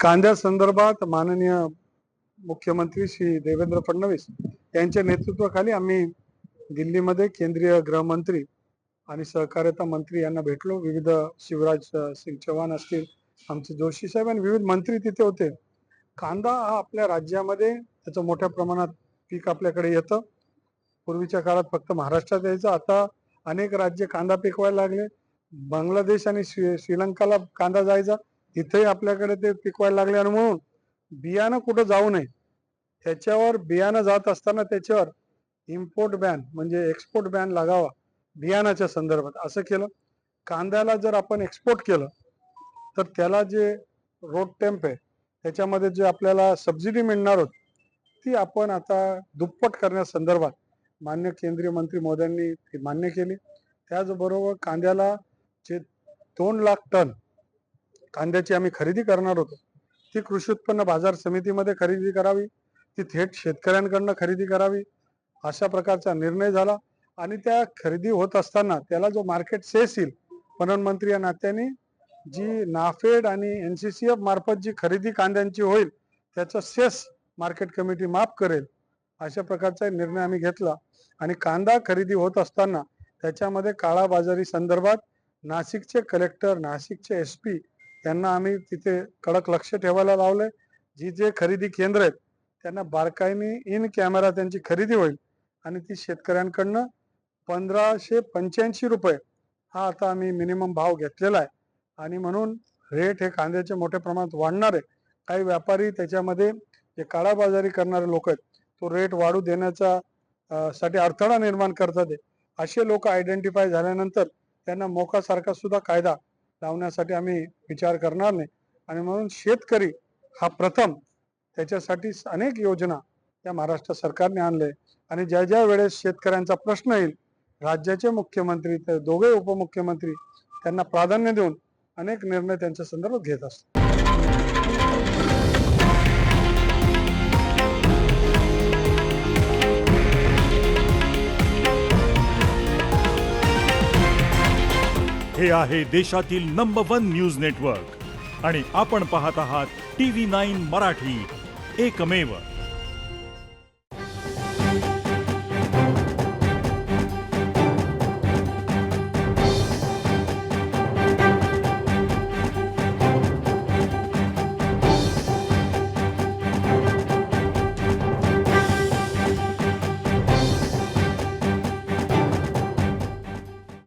कांद्यासंदर्भात माननीय मुख्यमंत्री श्री देवेंद्र फडणवीस यांच्या नेतृत्वाखाली आम्ही दिल्लीमध्ये केंद्रीय गृहमंत्री आणि सहकार्यता मंत्री यांना भेटलो. विविध शिवराज सिंग चौहान असतील, आमचे जोशी साहेब आणि विविध मंत्री तिथे होते. कांदा हा आपल्या राज्यामध्ये त्याचं मोठ्या प्रमाणात पीक आपल्याकडे येतं. पूर्वीच्या काळात फक्त महाराष्ट्रात यायचं, आता अनेक राज्य कांदा पिकवायला लागले. बांगलादेश आणि श्रीलंकाला कांदा जायचा, तिथेही आपल्याकडे ते पिकवायला लागले. आणि म्हणून बियाणं कुठं जाऊ नये त्याच्यावर, बियाणं जात असताना त्याच्यावर इम्पोर्ट बॅन म्हणजे एक्सपोर्ट बॅन लागावा बियाणाच्या संदर्भात, असं केलं. कांद्याला जर आपण एक्सपोर्ट केलं तर त्याला जे रोड टेम्प आहे त्याच्यामध्ये जे आपल्याला सबसिडी मिळणार होती ती आपण आता दुप्पट करण्यासंदर्भात मान्य केंद्रीय मंत्री मोदयांनी ती मान्य केली. त्याचबरोबर कांद्याला जे 2 लाख टन कांद्याची आम्ही खरेदी करणार होतो ती कृषी उत्पन्न बाजार समितीमध्ये खरेदी करावी, ती थेट शेतकऱ्यांकडनं खरेदी करावी, अशा प्रकारचा निर्णय झाला. आणि त्या खरेदी होत असताना त्याला जो मार्केट सेस येईल, पणन मंत्री या नात्याने जी नाफेड आणि NCCF मार्फत जी खरेदी कांद्यांची होईल त्याचा सेस मार्केट कमिटी माफ करेल, अशा प्रकारचा निर्णय आम्ही घेतला. आणि कांदा खरेदी होत असताना त्याच्यामध्ये काळाबाजारी संदर्भात नाशिकचे कलेक्टर, नाशिकचे SP यांना आम्ही तिथे कडक लक्ष ठेवायला लावलंय. जे खरेदी केंद्र आहेत त्यांना बारकाईने इन कॅमेरा त्यांची खरेदी होईल आणि ती शेतकऱ्यांकडनं 1585 रुपये हा आता आम्ही मिनिमम भाव घेतलेला आहे. आणि म्हणून रेट हे कांद्याचे मोठ्या प्रमाणात वाढणार आहे. काही व्यापारी त्याच्यामध्ये जे काळाबाजारी करणारे लोक आहेत तो रेट वाढू देण्याचा साठी अडथळा निर्माण करतात. असे लोक आयडेंटिफाय झाल्यानंतर त्यांना मोकासारखा सुद्धा कायदा लावण्यासाठी आम्ही विचार करणार नाही. आणि म्हणून शेतकरी हा प्रथम, त्याच्यासाठी अनेक योजना या महाराष्ट्र सरकारने आणले. आणि ज्या ज्या वेळेस शेतकऱ्यांचा प्रश्न येईल राज्याचे मुख्यमंत्री तर दोघे उपमुख्यमंत्री त्यांना प्राधान्य देऊन अनेक निर्णय त्यांच्या संदर्भात घेत असतात. हे आहे देशातील नंबर 1 न्यूज नेटवर्क आणि आपण पाहत आहात TV9 मराठी, एकमेव.